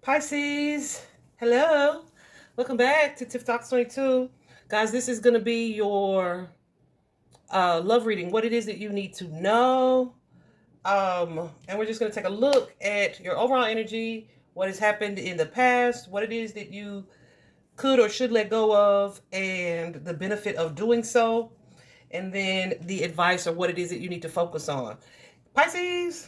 Pisces, hello. Welcome back to Tiff Talks 22. Guys, this is going to be your love reading, what it is that you need to know. And we're just going to take a look at your overall energy, what has happened in the past, what it is that you could or should let go of, and the benefit of doing so, and then the advice or what it is that you need to focus on. Pisces,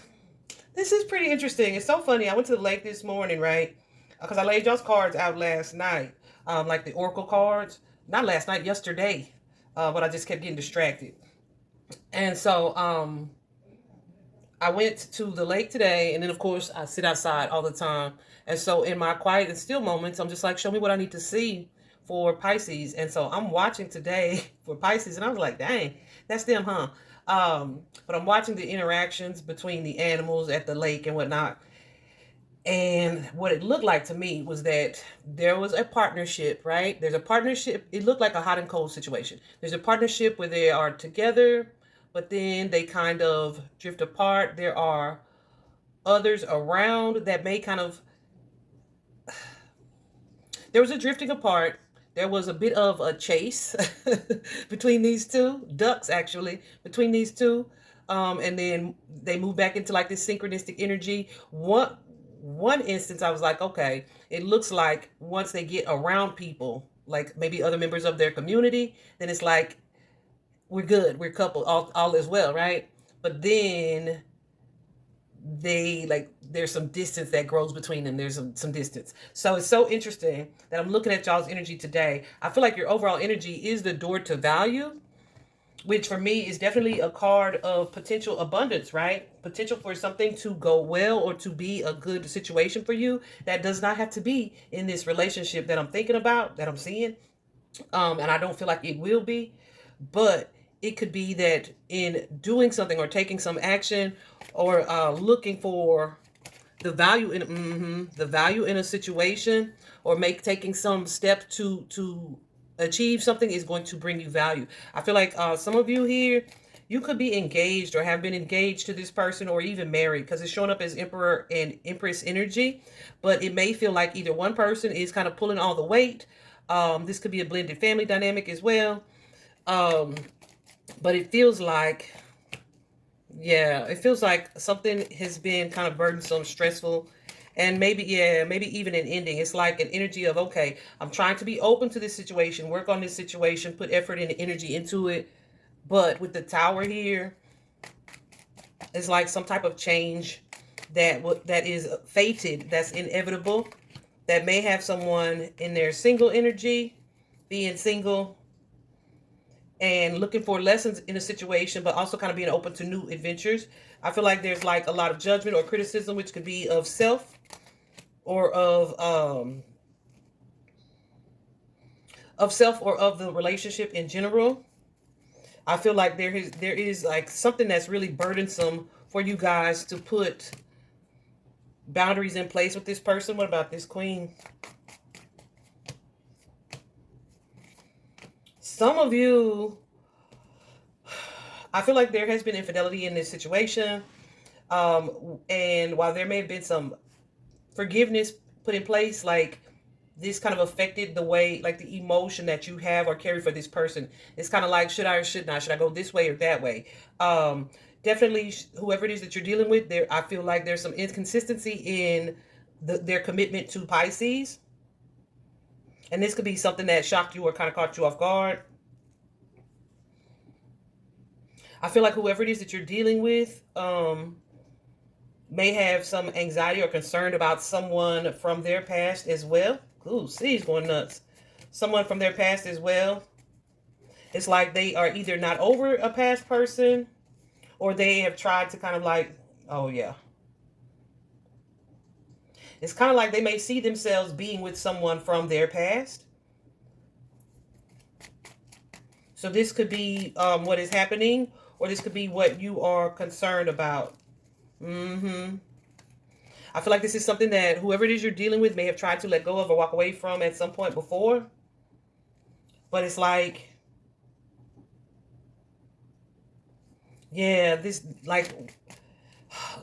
this is pretty interesting. It's so funny. I went to the lake this morning, right? Because I laid y'all's cards out last night, like the oracle cards. Not last night, yesterday. But I just kept getting distracted. And so I went to the lake today, and then of course I sit outside all the time. And so in my quiet and still moments, I'm just like, show me what I need to see for Pisces. And so I'm watching today for Pisces, and I was like, dang, that's them, huh? But I'm watching the interactions between the animals at the lake and whatnot. And what it looked like to me was that there was a partnership, right? There's a partnership. It looked like a hot and cold situation. There's a partnership where they are together, but then they kind of drift apart. There are others around that may kind of, there was a drifting apart. There was a bit of a chase between these two, ducks actually, between these two. And then they move back into like this synchronistic energy. One instance, I was like, okay, it looks like once they get around people, like maybe other members of their community, then it's like, we're good, we're coupled, all is well, right? But then they like there's some distance that grows between them. There's some distance. So it's so interesting that I'm looking at y'all's energy today. I feel like your overall energy is the door to value, which for me is definitely a card of potential abundance, right? Potential for something to go well or to be a good situation for you. That does not have to be in this relationship that I'm thinking about, that I'm seeing. And I don't feel like it will be, but it could be that in doing something or taking some action or looking for the value in a situation, or taking some step to achieve something is going to bring you value. I feel like some of you here, you could be engaged or have been engaged to this person or even married, because it's showing up as Emperor and Empress energy. But it may feel like either one person is kind of pulling all the weight. This could be a blended family dynamic as well. Um, but it feels like, yeah, it feels like something has been kind of burdensome, stressful, and maybe, yeah, maybe even an ending. It's like an energy of, okay, I'm trying to be open to this situation, work on this situation, put effort and energy into it. But with the tower here, it's like some type of change that is fated, that's inevitable, that may have someone in their single energy, being single and looking for lessons in a situation, but also kind of being open to new adventures. I feel like there's like a lot of judgment or criticism, which could be of self or of self or of the relationship in general. I feel like there is like something that's really burdensome for you guys to put boundaries in place with this person. What about this queen? Some of you, I feel like there has been infidelity in this situation. And while there may have been some forgiveness put in place, like this kind of affected the way, like the emotion that you have or carry for this person. It's kind of like, should I or should not? Should I go this way or that way? Definitely, whoever it is that you're dealing with, there, I feel like there's some inconsistency in their commitment to Pisces. And this could be something that shocked you or kind of caught you off guard. I feel like whoever it is that you're dealing with may have some anxiety or concern about someone from their past as well. Ooh, see, he's going nuts. Someone from their past as well. It's like they are either not over a past person, or they have tried to kind of like, oh yeah. It's kind of like they may see themselves being with someone from their past. So this could be what is happening, or this could be what you are concerned about. Mm-hmm. I feel like this is something that whoever it is you're dealing with may have tried to let go of or walk away from at some point before. But it's like, yeah, this, like,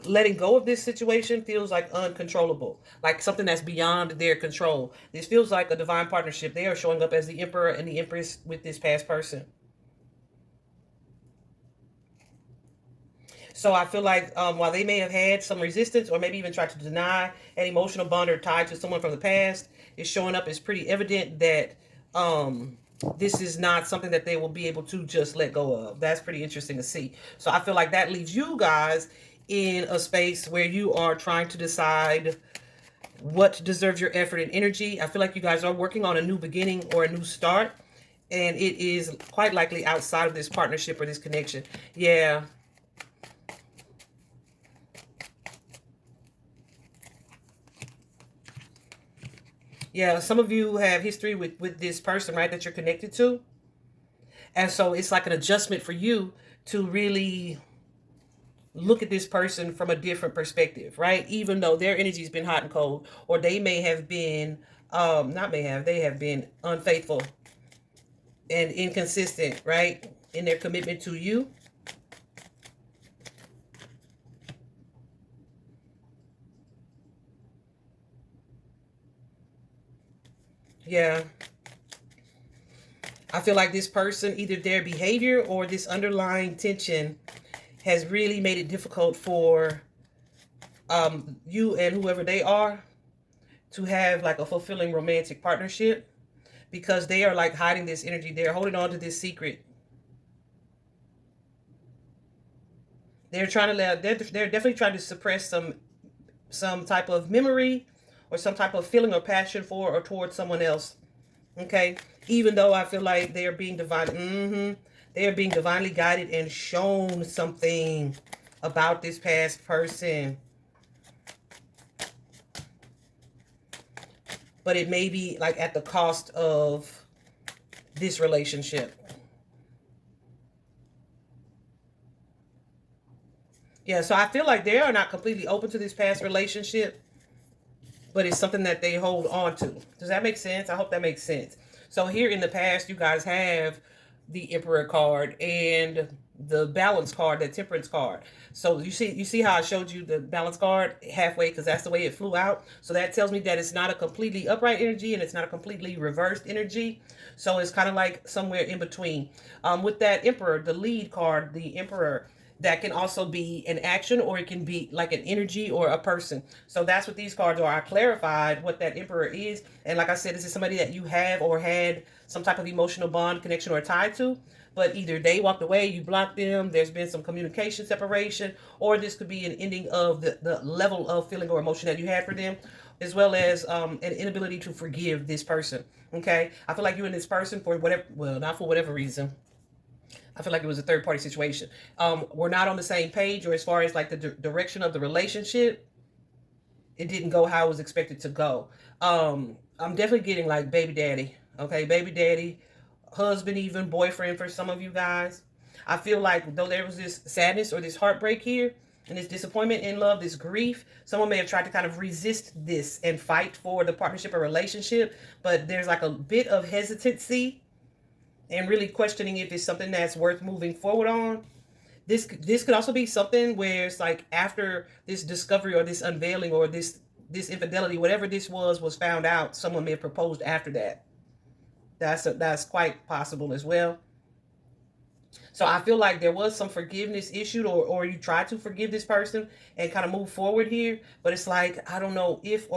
letting go of this situation feels like uncontrollable, like something that's beyond their control. This feels like a divine partnership. They are showing up as the Emperor and the Empress with this past person. So I feel like while they may have had some resistance or maybe even tried to deny an emotional bond or tie to someone from the past, it's showing up as pretty evident that this is not something that they will be able to just let go of. That's pretty interesting to see. So I feel like that leaves you guys in a space where you are trying to decide what deserves your effort and energy. I feel like you guys are working on a new beginning or a new start, and it is quite likely outside of this partnership or this connection. Yeah. Yeah, some of you have history with this person, right, that you're connected to. And so it's like an adjustment for you to really look at this person from a different perspective, right? Even though their energy's been hot and cold, or they may have been, not may have, they have been unfaithful and inconsistent, right, in their commitment to you. Yeah. I feel like this person, either their behavior or this underlying tension has really made it difficult for you and whoever they are to have like a fulfilling romantic partnership, because they are like hiding this energy. They're holding on to this secret. They're trying to let, they're definitely trying to suppress some type of memory or some type of feeling or passion for or towards someone else. Okay, even though I feel like they are being they are being divinely guided and shown something about this past person, but it may be like at the cost of this relationship. Yeah, so I feel like they are not completely open to this past relationship, but it's something that they hold on to. Does that make sense? I hope that makes sense. So here in the past, you guys have the Emperor card and the Balance card, the Temperance card. So you see how I showed you the Balance card halfway, because that's the way it flew out. So that tells me that it's not a completely upright energy and it's not a completely reversed energy. So it's kind of like somewhere in between. With that Emperor, the lead card, the Emperor, that can also be an action or it can be like an energy or a person. So that's what these cards are. I clarified what that Emperor is. And like I said, this is somebody that you have or had some type of emotional bond, connection, or tie to. But either they walked away, you blocked them, there's been some communication separation, or this could be an ending of the level of feeling or emotion that you had for them, as well as an inability to forgive this person. Okay? I feel like you and this person, for whatever, well, not for whatever reason, I feel like it was a third party situation. We're not on the same page, or as far as like the direction of the relationship, it didn't go how it was expected to go. I'm definitely getting like baby daddy. Okay, baby daddy, husband, even boyfriend for some of you guys. I feel like though there was this sadness or this heartbreak here and this disappointment in love, this grief, someone may have tried to kind of resist this and fight for the partnership or relationship, but there's like a bit of hesitancy and really questioning if it's something that's worth moving forward on. This could also be something where it's like after this discovery or this unveiling or this infidelity, whatever this was found out, someone may have proposed after that. That's quite possible as well. So I feel like there was some forgiveness issued, or you tried to forgive this person and kind of move forward here, but it's like I don't know if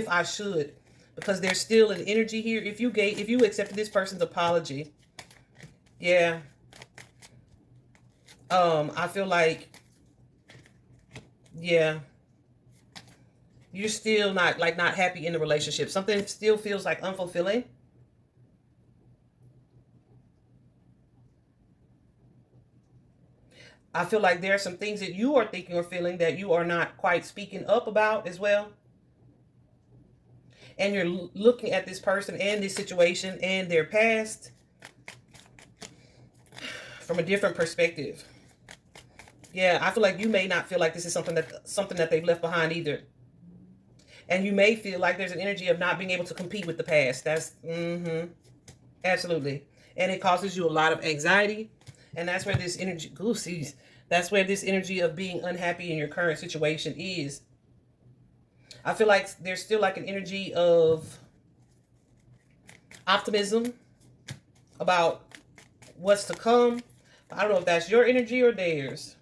I should, because there's still an energy here. If you accepted this person's apology, yeah. I feel like, yeah, you're still not happy in the relationship. Something still feels like unfulfilling. I feel like there are some things that you are thinking or feeling that you are not quite speaking up about as well. And you're looking at this person and this situation and their past from a different perspective. Yeah, I feel like you may not feel like this is something that they've left behind either. And you may feel like there's an energy of not being able to compete with the past. That's absolutely. And it causes you a lot of anxiety. And that's where this energy, goosies, That's where this energy of being unhappy in your current situation is. I feel like there's still like an energy of optimism about what's to come. I don't know if that's your energy or theirs.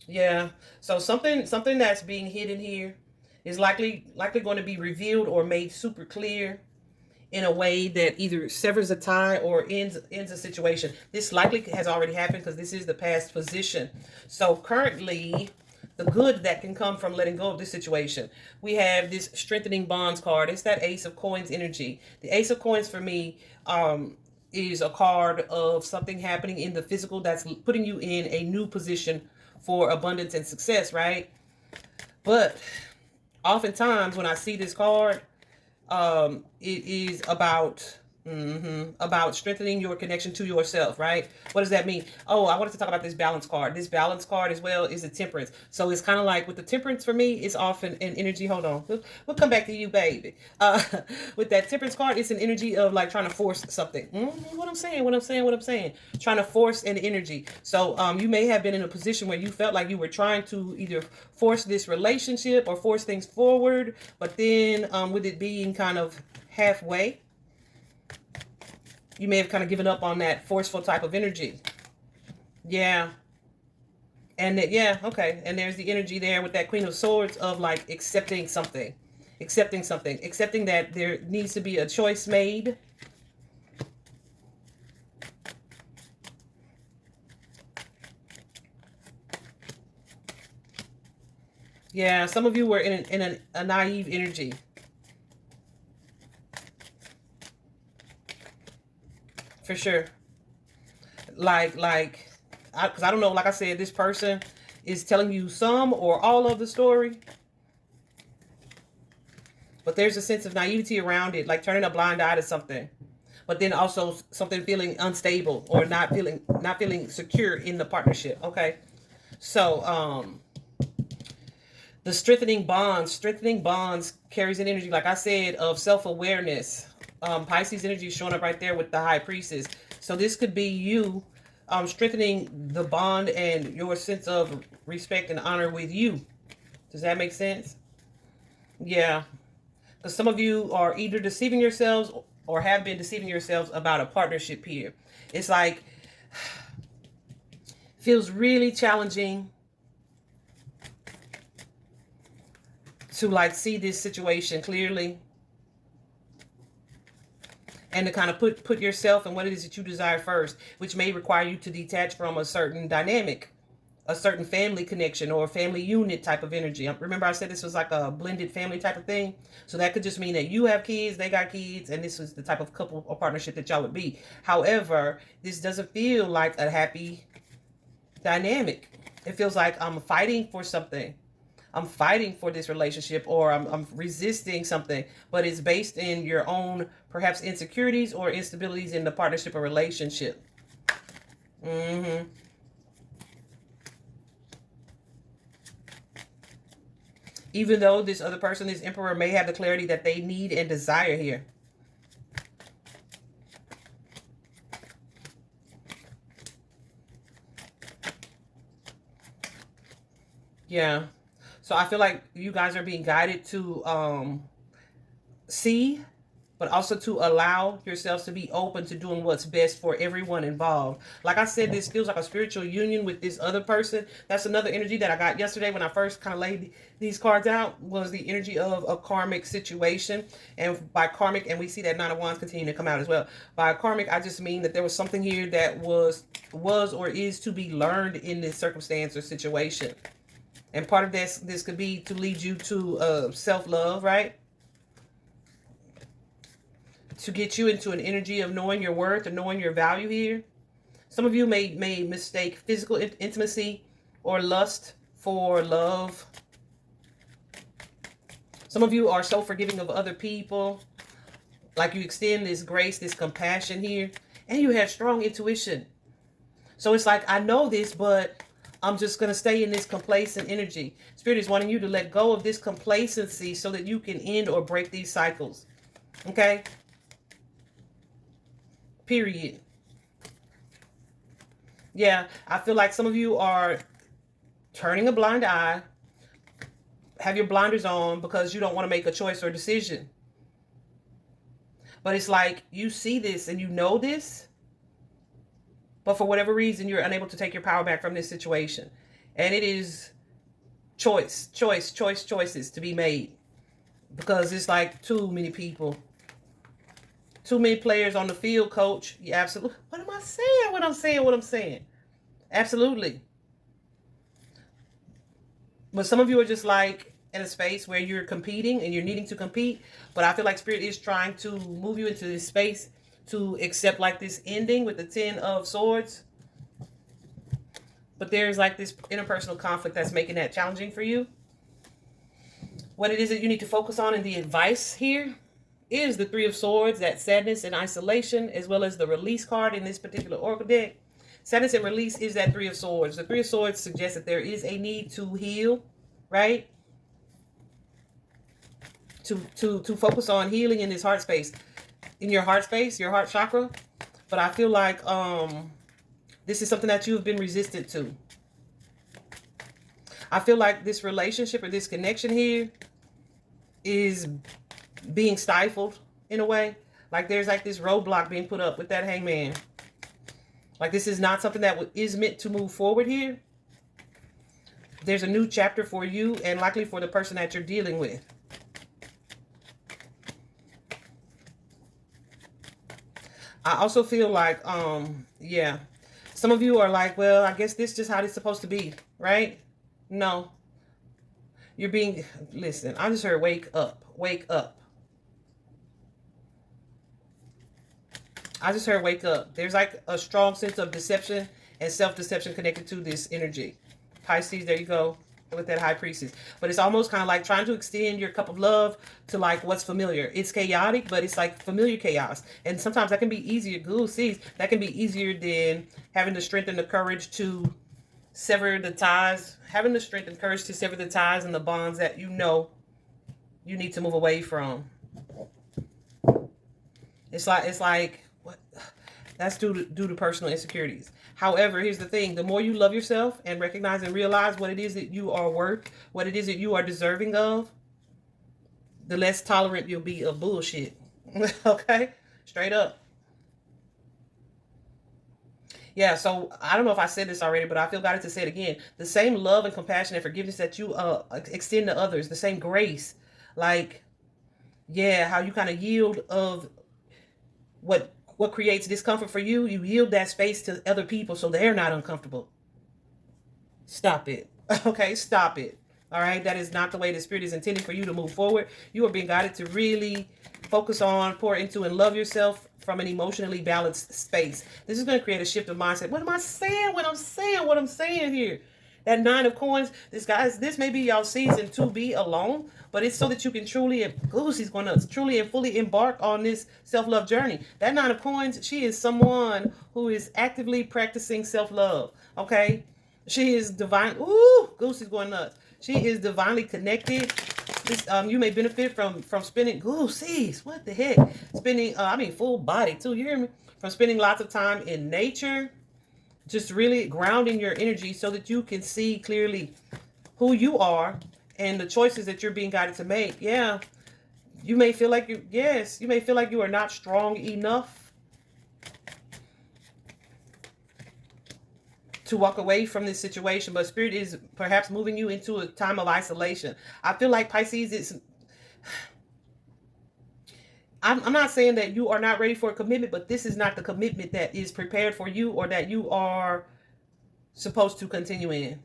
Yeah. So something that's being hidden here is likely going to be revealed or made super clear in a way that either severs a tie or ends a situation. This likely has already happened because this is the past position. So currently, the good that can come from letting go of this situation, we have this strengthening bonds card. It's that Ace of Coins energy. The Ace of Coins for me is a card of something happening in the physical that's putting you in a new position for abundance and success, right? But oftentimes when I see this card, it is about strengthening your connection to yourself, right? What does that mean? Oh, I wanted to talk about this balance card. This balance card as well is a temperance. So it's kind of like with the temperance for me, it's often an energy. Hold on, we'll come back to you, baby. With that temperance card, it's an energy of like trying to force something. What I'm saying. Trying to force an energy. So you may have been in a position where you felt like you were trying to either force this relationship or force things forward, but then with it being kind of halfway, you may have kind of given up on that forceful type of energy. Yeah. And yeah, okay. And there's the energy there with that Queen of Swords of like accepting something. Accepting that there needs to be a choice made. Yeah, some of you were in a naive energy. For sure. Because I don't know, like I said, this person is telling you some or all of the story, but there's a sense of naivety around it, like turning a blind eye to something, but then also something feeling unstable or not feeling secure in the partnership. Okay, so the strengthening bonds carries an energy, like I said, of self-awareness. Pisces energy is showing up right there with the High Priestess. So this could be you strengthening the bond and your sense of respect and honor with you. Does that make sense? Yeah. Because some of you are either deceiving yourselves or have been deceiving yourselves about a partnership here. It's like, feels really challenging to like see this situation clearly and to kind of put yourself and what it is that you desire first, which may require you to detach from a certain dynamic, a certain family connection or family unit type of energy. Remember I said this was like a blended family type of thing. So that could just mean that you have kids, they got kids, and this was the type of couple or partnership that y'all would be. However, this doesn't feel like a happy dynamic. It feels like I'm fighting for something. I'm fighting for this relationship, or I'm resisting something, but it's based in your own perhaps insecurities or instabilities in the partnership or relationship. Even though this other person, this emperor, may have the clarity that they need and desire here. Yeah. So I feel like you guys are being guided to see, but also to allow yourselves to be open to doing what's best for everyone involved. Like I said, this feels like a spiritual union with this other person. That's another energy that I got yesterday when I first kind of laid these cards out, was the energy of a karmic situation. And by karmic, and we see that Nine of Wands continue to come out as well. By karmic, I just mean that there was something here that was or is to be learned in this circumstance or situation. And part of this could be to lead you to self-love, right? To get you into an energy of knowing your worth and knowing your value here. Some of you may mistake physical intimacy or lust for love. Some of you are so forgiving of other people. Like you extend this grace, this compassion here. And you have strong intuition. So it's like, I know this, but I'm just going to stay in this complacent energy. Spirit is wanting you to let go of this complacency so that you can end or break these cycles. Okay? Period. Yeah, I feel like some of you are turning a blind eye, have your blinders on because you don't want to make a choice or decision. But it's like you see this and you know this, but for whatever reason, you're unable to take your power back from this situation. And it is choices to be made. Because it's like too many people. Too many players on the field, coach. Yeah, absolutely. What am I saying? What I'm saying. Absolutely. But some of you are just like in a space where you're competing and you're needing to compete. But I feel like Spirit is trying to move you into this space to accept like this ending with the 10 of Swords. But there's like this interpersonal conflict that's making that challenging for you. What it is that you need to focus on in the advice here is the 3 of Swords, that sadness and isolation, as well as the release card in this particular oracle deck. Sadness and release is that 3 of Swords. The 3 of Swords suggests that there is a need to heal, right? To focus on healing in this heart space. In your heart space, your heart chakra. But I feel like this is something that you've been resistant to. I feel like this relationship or this connection here is being stifled in a way. Like there's like this roadblock being put up with that Hangman. Like this is not something that is meant to move forward here. There's a new chapter for you and likely for the person that you're dealing with. I also feel like, yeah, some of you are like, well, I guess this is just how it's supposed to be, right? No. You're being, listen, I just heard wake up, wake up. I just heard wake up. There's like a strong sense of deception and self-deception connected to this energy. Pisces, there you go with that High Priestess. But it's almost kind of like trying to extend your cup of love to like what's familiar. It's chaotic, but it's like familiar chaos. And sometimes that can be easier. Google sees that can be easier than having the strength and the courage to sever the ties. Having the strength and courage to sever the ties and the bonds that you know you need to move away from. It's like what? That's due to personal insecurities. However, here's the thing. The more you love yourself and recognize and realize what it is that you are worth, what it is that you are deserving of, the less tolerant you'll be of bullshit. Okay? Straight up. Yeah, so I don't know if I said this already, but I feel God to say it again. The same love and compassion and forgiveness that you extend to others, the same grace. Like, yeah, how you kind of yield of what creates discomfort for you, you yield that space to other people so they're not uncomfortable. Stop it. Okay, stop it. All right, that is not the way the Spirit is intending for you to move forward. You are being guided to really focus on, pour into, and love yourself from an emotionally balanced space. This is going to create a shift of mindset. What am I saying when I'm saying what I'm saying here? That 9 of Coins, this may be y'all season to be alone, but it's so that you can truly, Lucy's going to truly and fully embark on this self-love journey. That 9 of Coins, she is someone who is actively practicing self-love, okay? She is divine. Ooh, Goosey's going nuts. She is divinely connected. This, you may benefit from spending, Goosey's, what the heck? Spending, full body too, you hear me? From spending lots of time in nature. Just really grounding your energy so that you can see clearly who you are and the choices that you're being guided to make. Yeah. You may feel like you may feel like you are not strong enough to walk away from this situation, but Spirit is perhaps moving you into a time of isolation. I feel like Pisces is, I'm not saying that you are not ready for a commitment, but this is not the commitment that is prepared for you or that you are supposed to continue in.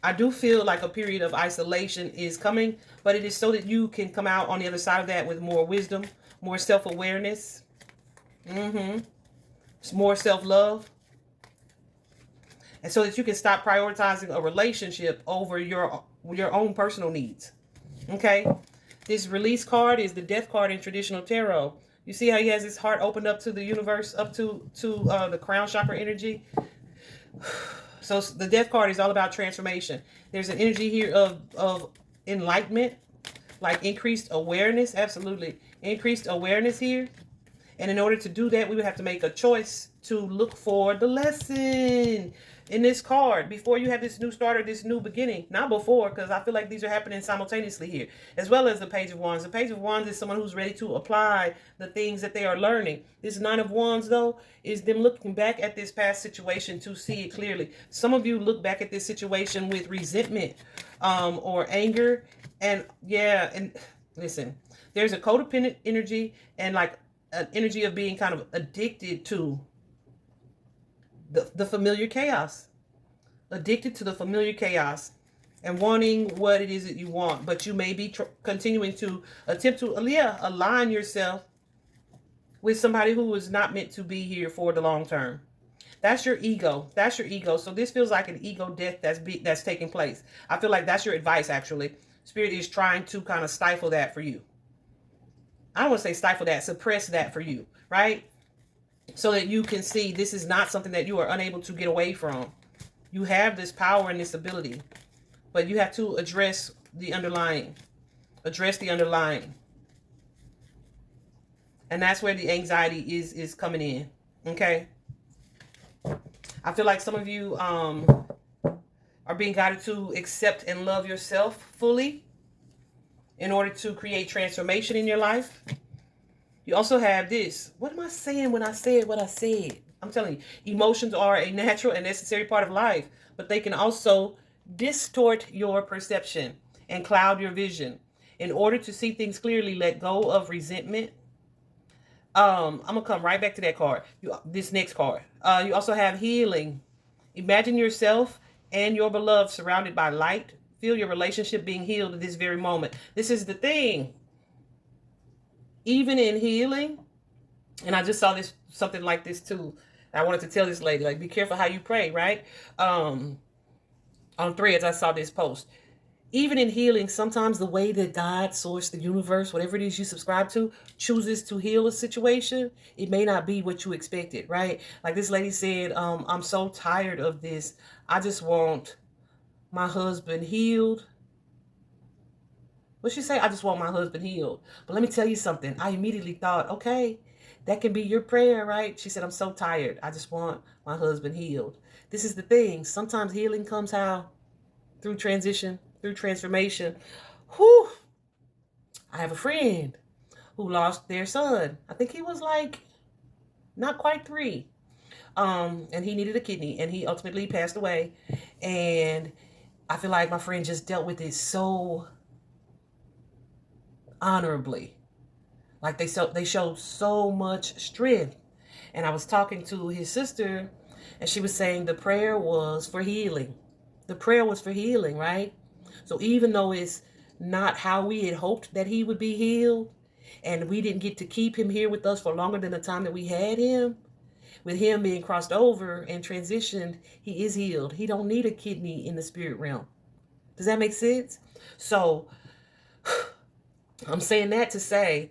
I do feel like a period of isolation is coming, but it is so that you can come out on the other side of that with more wisdom, more self-awareness, more self-love, and so that you can stop prioritizing a relationship over your own personal needs. Okay? This release card is the death card in traditional tarot. You see how he has his heart opened up to the universe, up to the crown chakra energy? So the death card is all about transformation. There's an energy here of enlightenment, like increased awareness. Absolutely. Increased awareness here. And in order to do that, we would have to make a choice to look for the lesson in this card before you have this new start or this new beginning. Not before, because I feel like these are happening simultaneously here, as well as the Page of Wands. The Page of Wands is someone who's ready to apply the things that they are learning. This Nine of Wands, though, is them looking back at this past situation to see it clearly. Some of you look back at this situation with resentment or anger. And yeah, and listen, there's a codependent energy and like an energy of being kind of addicted to the familiar chaos. Addicted to the familiar chaos and wanting what it is that you want. But you may be continuing to attempt to align yourself with somebody who is not meant to be here for the long term. That's your ego. That's your ego. So this feels like an ego death that's taking place. I feel like that's your advice, actually. Spirit is trying to kind of stifle that for you. I don't want to say stifle that, suppress that for you, right? So that you can see this is not something that you are unable to get away from. You have this power and this ability, but you have to address the underlying. Address the underlying. And that's where the anxiety is coming in, okay? I feel like some of you are being guided to accept and love yourself fully in order to create transformation in your life. You also have this. What am I saying when I said what I said? I'm telling you, emotions are a natural and necessary part of life, but they can also distort your perception and cloud your vision. In order to see things clearly, let go of resentment. I'm going to come right back to that card. This next card. You also have healing. Imagine yourself and your beloved surrounded by light. Feel your relationship being healed at this very moment. This is the thing. Even in healing, and I just saw this something like this too. I wanted to tell this lady, like, be careful how you pray, right? On Threads, I saw this post. Even in healing, sometimes the way that God, source, the universe, whatever it is you subscribe to, chooses to heal a situation, it may not be what you expected, right? Like this lady said, I'm so tired of this. I just want my husband healed. What she say? I just want my husband healed. But let me tell you something. I immediately thought, okay, that can be your prayer, right? She said, I'm so tired. I just want my husband healed. This is the thing. Sometimes healing comes how? Through transition, through transformation. Whew. I have a friend who lost their son. I think he was like not quite 3. And he needed a kidney, and he ultimately passed away. And I feel like my friend just dealt with it so honorably. Like they showed so much strength. And I was talking to his sister, and she was saying the prayer was for healing. The prayer was for healing, right? So even though it's not how we had hoped that he would be healed, and we didn't get to keep him here with us for longer than the time that we had him, with him being crossed over and transitioned, he is healed. He don't need a kidney in the spirit realm. Does that make sense? So I'm saying that to say,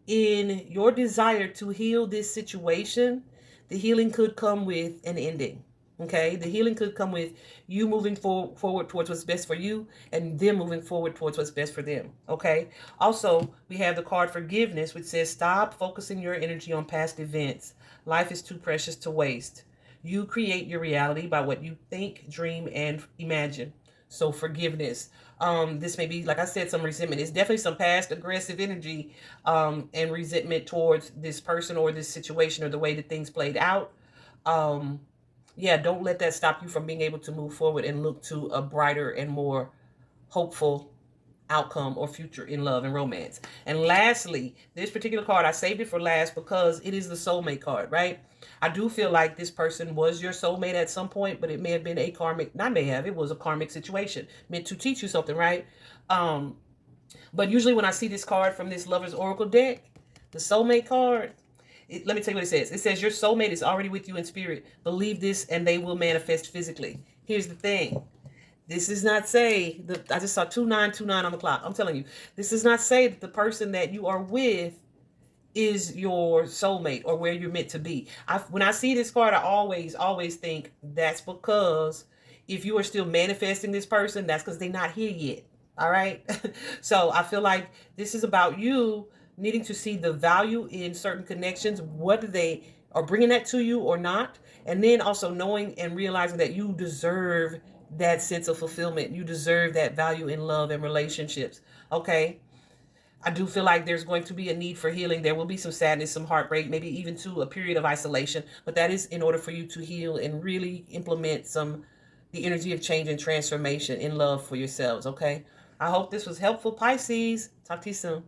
in your desire to heal this situation, the healing could come with an ending. Okay, the healing could come with you moving forward towards what's best for you, and them moving forward towards what's best for them. Okay, also we have the card forgiveness, which says stop focusing your energy on past events. Life is too precious to waste. You create your reality by what you think, dream, and imagine. So forgiveness. This may be, like I said, some resentment. It's definitely some past aggressive energy and resentment towards this person or this situation or the way that things played out. Yeah, don't let that stop you from being able to move forward and look to a brighter and more hopeful outcome or future in love and romance. And lastly, this particular card, I saved it for last because it is the soulmate card, right? I do feel like this person was your soulmate at some point, but it may have been a karmic, not may have, it was a karmic situation meant to teach you something, right? But usually when I see this card from this Lover's Oracle deck, the soulmate card, let me tell you what it says. It says your soulmate is already with you in spirit. Believe this and they will manifest physically. Here's the thing. This does not say, I just saw 2929 on the clock. I'm telling you, this does not say that the person that you are with is your soulmate or where you're meant to be. When I see this card, I always think that's because if you are still manifesting this person, that's because they're not here yet. All right. So I feel like this is about you needing to see the value in certain connections, whether they are bringing that to you or not. And then also knowing and realizing that you deserve that sense of fulfillment. You deserve that value in love and relationships. Okay. I do feel like there's going to be a need for healing. There will be some sadness, some heartbreak, maybe even to a period of isolation. But that is in order for you to heal and really implement the energy of change and transformation in love for yourselves. Okay. I hope this was helpful, Pisces. Talk to you soon.